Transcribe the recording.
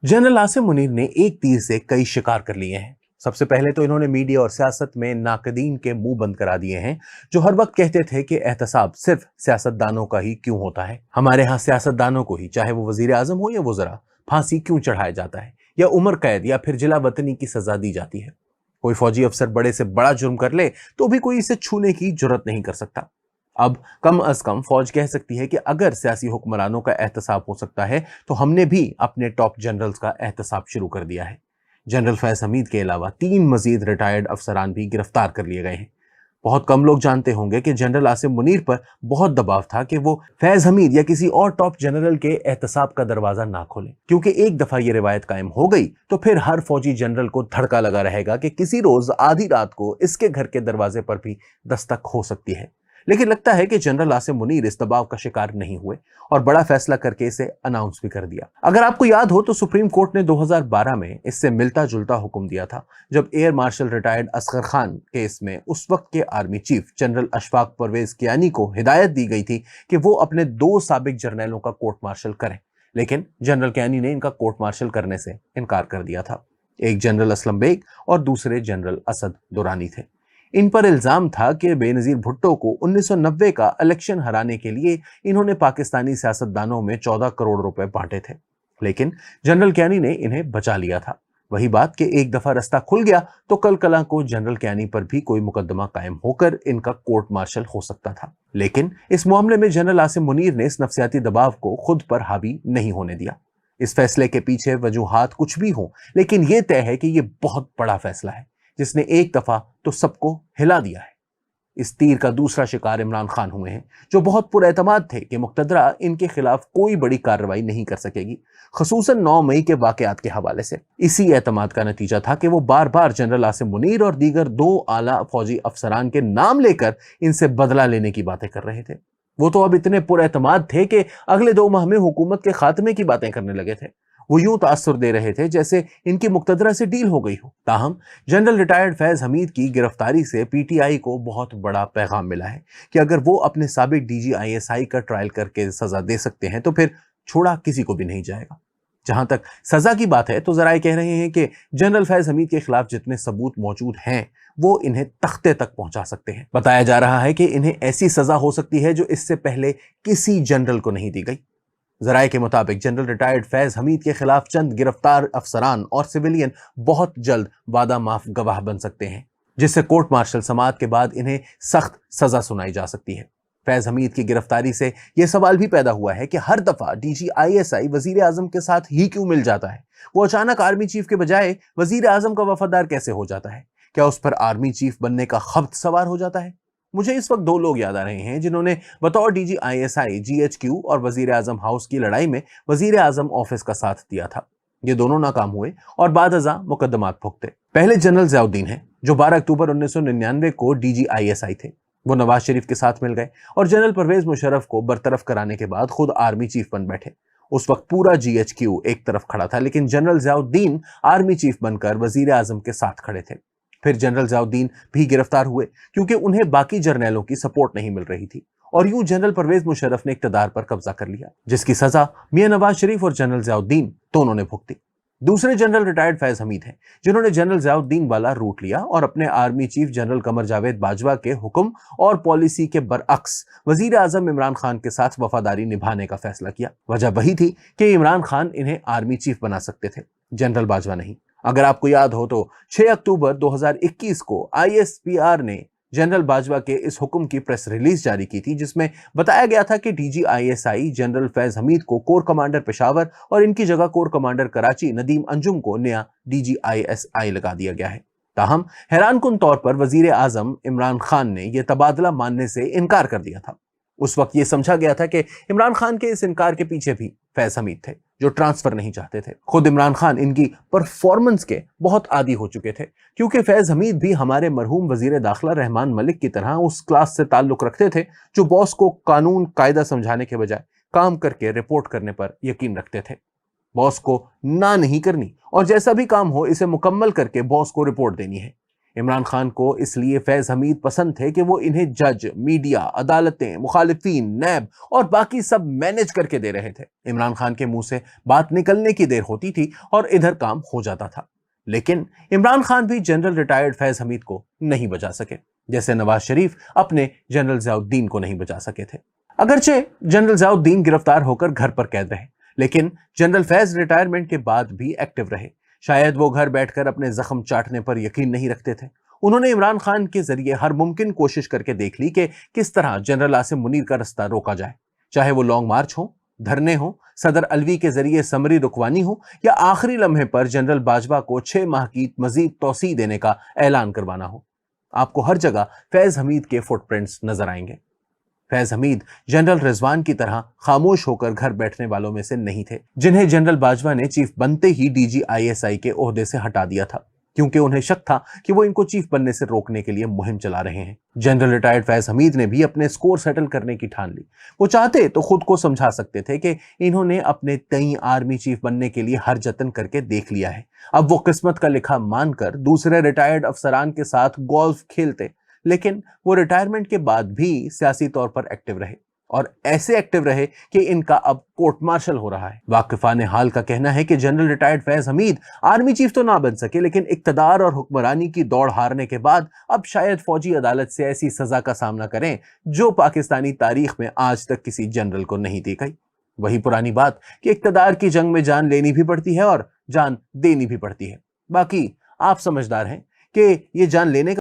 General Asim Munir ने एक तीर से कई शिकार कर लिए हैं। सबसे पहले तो इन्होंने मीडिया और सियासत में नाकदीन के मुंह बंद करा दिए हैं, जो हर वक्त कहते थे कि एहतसाब सिर्फ सियासतदानों का ही क्यों होता है। हमारे यहाँ सियासतदानों को ही, चाहे वो वजीर आजम हो या वज़रा, फांसी क्यों चढ़ाया जाता है या उम्र कैद या फिर जिला वतनी की सजा दी जाती है। कोई फौजी अफसर बड़े से बड़ा जुर्म कर ले तो भी कोई इसे छूने की जुर्रत नहीं कर सकता। अब कम अज कम फौज कह सकती है कि अगर सियासी हुक्मरानों का एहतसाब हो सकता है तो हमने भी अपने टॉप जनरल्स का एहतसाब शुरू कर दिया है। जनरल फैज हमीद के अलावा 3 मजीद रिटायर्ड अफसरान भी गिरफ्तार कर लिए गए हैं। बहुत कम लोग जानते होंगे कि जनरल आसिम मुनीर पर बहुत दबाव था कि वो फैज हमीद या किसी और टॉप जनरल के एहतसाब का दरवाजा ना खोले, क्योंकि एक दफा ये रिवायत कायम हो गई तो फिर हर फौजी जनरल को धड़का लगा रहेगा कि किसी रोज आधी रात को इसके घर के दरवाजे पर भी दस्तक हो सकती है। लेकिन लगता है कि जनरल आसिम मुनीर इस दबाव का शिकार नहीं हुए और बड़ा फैसला करके इसे अनाउंस भी कर दिया। अगर आपको याद हो तो सुप्रीम कोर्ट ने 2012 में इससे मिलता जुलता हुक्म दिया था, जब air marshal retired Asghar Khan case में उस वक्त के army chief general Ashfaq Parvez Kayani को हिदायत दी गई थी कि वो अपने 2 साबिक जर्नैलों का कोर्ट मार्शल करें। लेकिन जनरल कियानी ने इनका कोर्ट मार्शल करने से इनकार कर दिया था। एक जनरल असलम बेग और दूसरे जनरल असद दुरानी थे। इन पर इल्जाम था कि बेनजीर भुट्टो को 1990 का इलेक्शन हराने के लिए इन्होंने पाकिस्तानी सियासतदानों में 14 करोड़ रुपए बांटे थे। लेकिन जनरल कियानी ने इन्हें बचा लिया था। वही बात कि एक दफा रास्ता खुल गया तो कल कला को जनरल कियानी पर भी कोई मुकदमा कायम होकर इनका कोर्ट मार्शल हो सकता था। लेकिन इस मामले में जनरल आसिम मुनीर ने इस नफसियाती दबाव को खुद पर हावी नहीं होने दिया। इस फैसले के पीछे वजूहात कुछ भी हो, लेकिन यह तय है कि यह बहुत बड़ा फैसला है जिसने एक दफा तो सबको हिला दिया है। इस तीर का दूसरा शिकार इमरान खान हुए हैं, जो बहुत पुरएतमाद थे कि मुक्तदरा इनके खिलाफ कोई बड़ी कार्रवाई नहीं कर सकेगी, खसूसन 9 मई के वाकयात के हवाले से। इसी एतमाद का नतीजा था कि वो बार बार जनरल आसिम मुनीर और दीगर 2 आला फौजी अफसरान के नाम लेकर इनसे बदला लेने की बातें कर रहे थे। वो तो अब इतने पुरएतमाद थे कि अगले 2 माह में हुकूमत के खात्मे की बातें करने लगे थे। वो यूं तासुर दे रहे थे जैसे इनकी मुक्तदरा से डील हो गई हो। ताहम जनरल रिटायर्ड फैज हमीद की गिरफ्तारी से पीटीआई को बहुत बड़ा पैगाम मिला है कि अगर वो अपने साबिक डीजी आईएसआई का ट्रायल करके सजा दे सकते हैं तो फिर छोड़ा किसी को भी नहीं जाएगा। जहां तक सजा की बात है तो जराए कह रहे हैं कि जनरल फैज हमीद के खिलाफ जितने सबूत मौजूद हैं वो इन्हें तख्ते तक पहुंचा सकते हैं। बताया जा रहा है कि इन्हें ऐसी सजा हो सकती है जो इससे पहले किसी जनरल को नहीं दी गई। जराए के मुताबिक जनरल रिटायर्ड फैज हमीद के खिलाफ चंद गिरफ्तार अफसरान और सिविलियन बहुत जल्द वादा माफ गवाह बन सकते हैं, जिससे कोर्ट मार्शल समाअत के बाद इन्हें सख्त सजा सुनाई जा सकती है। फैज हमीद की गिरफ्तारी से यह सवाल भी पैदा हुआ है कि हर दफा डीजी आईएसआई वजीर आजम के साथ ही क्यों मिल जाता है? वो अचानक आर्मी चीफ के बजाय वजीर आजम का वफादार कैसे हो जाता है? क्या उस पर आर्मी चीफ बनने का खब्त सवार हो जाता है? मुझे इस वक्त 2 लोग याद आ रहे हैं जिन्होंने बतौर डीजी आईएसआई जीएचक्यू और वजीर आजम हाउस की लड़ाई में वजीर आजम ऑफिस का साथ दिया था। ये दोनों नाकाम हुए और बाद अज़ा मुकदमात भुगते। पहले जनरल ज़ियाउद्दीन हैं, जो 12 अक्टूबर 1999 को डीजी आईएसआई थे। वो नवाज शरीफ के साथ मिल गए और जनरल परवेज मुशर्रफ को बरतरफ कराने के बाद खुद आर्मी चीफ बन बैठे। उस वक्त पूरा जीएचक्यू एक तरफ खड़ा था, लेकिन जनरल ज़ियाउद्दीन आर्मी चीफ बनकर वजीर आजम के साथ खड़े थे। फिर जनरल ज़ियाउद्दीन भी गिरफ्तार हुए क्योंकि उन्हें बाकी जर्नैलों की सपोर्ट नहीं मिल रही थी, और यूं जनरल परवेज मुशर्रफ ने इक्तदार पर कब्जा कर लिया, जिसकी सजा मियां नवाज शरीफ और जनरल ज़ियाउद्दीन दोनों ने भुगती। दूसरे जनरल रिटायर्ड फैज हमीद हैं, जिन्होंने जनरल ज़ियाउद्दीन वाला रूट लिया और अपने army chief general Qamar Javed Bajwa के हुक्म और पॉलिसी के बरअक्स वजीर आजम इमरान खान के साथ वफादारी निभाने का फैसला किया। वजह वही थी कि इमरान खान इन्हें आर्मी चीफ बना सकते थे, जनरल बाजवा नहीं। अगर आपको याद हो तो 6 अक्टूबर 2021 को आईएसपीआर ने जनरल बाजवा के इस हुक्म की प्रेस रिलीज जारी की थी, जिसमें बताया गया था कि DG ISI general Faiz Hamid को कोर कमांडर पेशावर और इनकी जगह कोर कमांडर कराची नदीम अंजुम को नया डीजी आईएसआई लगा दिया गया है। ताहम हैरानकुन तौर पर वजीर आजम इमरान खान ने यह तबादला मानने से इनकार कर दिया था। उस वक्त यह समझा गया था कि इमरान खान के इस इनकार के पीछे भी फैज हमीद थे, जो ट्रांसफर नहीं चाहते थे। खुद इमरान खान इनकी परफॉर्मेंस के बहुत आदी हो चुके थे, क्योंकि फैज हमीद भी हमारे मरहूम वजीर दाखिला रहमान मलिक की तरह उस क्लास से ताल्लुक रखते थे जो बॉस को कानून कायदा समझाने के बजाय काम करके रिपोर्ट करने पर यकीन रखते थे। बॉस को ना नहीं करनी और जैसा भी काम हो इसे मुकम्मल करके बॉस को रिपोर्ट देनी है। عمران خان کو اس لیے فیض حمید پسند تھے کہ وہ انہیں جج، میڈیا، عدالتیں، مخالفین، نیب اور باقی سب مینج کر کے دے رہے تھے۔ عمران خان کے منہ سے بات نکلنے کی دیر ہوتی تھی اور ادھر کام ہو جاتا تھا۔ لیکن عمران خان بھی جنرل ریٹائرڈ فیض حمید کو نہیں بچا سکے، جیسے نواز شریف اپنے جنرل ضیاء الدین کو نہیں بچا سکے تھے۔ اگرچہ جنرل ضیاء الدین گرفتار ہو کر گھر پر قید رہے، لیکن جنرل فیض ریٹائرمنٹ کے بعد بھی ایکٹیو رہے۔ شاید وہ گھر بیٹھ کر اپنے زخم چاٹنے پر یقین نہیں رکھتے تھے۔ انہوں نے عمران خان کے ذریعے ہر ممکن کوشش کر کے دیکھ لی کہ کس طرح جنرل عاصم منیر کا رستہ روکا جائے، چاہے وہ لانگ مارچ ہو، دھرنے ہوں، صدر الوی کے ذریعے سمری رکوانی ہو، یا آخری لمحے پر جنرل باجوہ کو 6 ماہ کی مزید توسیع دینے کا اعلان کروانا ہو۔ آپ کو ہر جگہ فیض حمید کے فٹ پرنٹس نظر آئیں گے۔ فیض حمید جنرل رضوان کی طرح خاموش ہو کر گھر بیٹھنے والوں میں سے نہیں تھے، جنہیں جنرل باجوہ نے چیف بنتے ہی ڈی جی ISI کے عہدے سے ہٹا دیا تھا، کیونکہ انہیں شک تھا کہ وہ ان کو چیف بننے سے روکنے کے لیے مہم چلا رہے ہیں۔ جنرل ریٹائرڈ فیض حمید نے بھی اپنے سکور سیٹل کرنے کی ٹھان لی۔ وہ چاہتے تو خود کو سمجھا سکتے تھے کہ انہوں نے اپنے تئیں آرمی چیف بننے کے لیے ہر جتن کر کے دیکھ لیا ہے، اب وہ قسمت کا لکھا مان کر دوسرے ریٹائرڈ افسران کے ساتھ گولف کھیلتے۔ لیکن وہ ریٹائرمنٹ کے بعد بھی سیاسی طور پر ایکٹیو رہے، اور ایسے ایکٹیو رہے کہ ان کا اب کورٹ مارشل ہو رہا ہے۔ واقفان حال کا کہنا ہے کہ جنرل ریٹائرڈ فیض حمید آرمی چیف تو نہ بن سکے، لیکن اقتدار اور حکمرانی کی دوڑ ہارنے کے بعد اب شاید فوجی عدالت سے ایسی سزا کا سامنا کریں جو پاکستانی تاریخ میں آج تک کسی جنرل کو نہیں دی گئی۔ وہی پرانی بات کہ اقتدار کی جنگ میں جان لینی بھی پڑتی ہے اور جان دینی بھی پڑتی ہے۔ باقی آپ سمجھدار ہیں کہ یہ جان لینے کا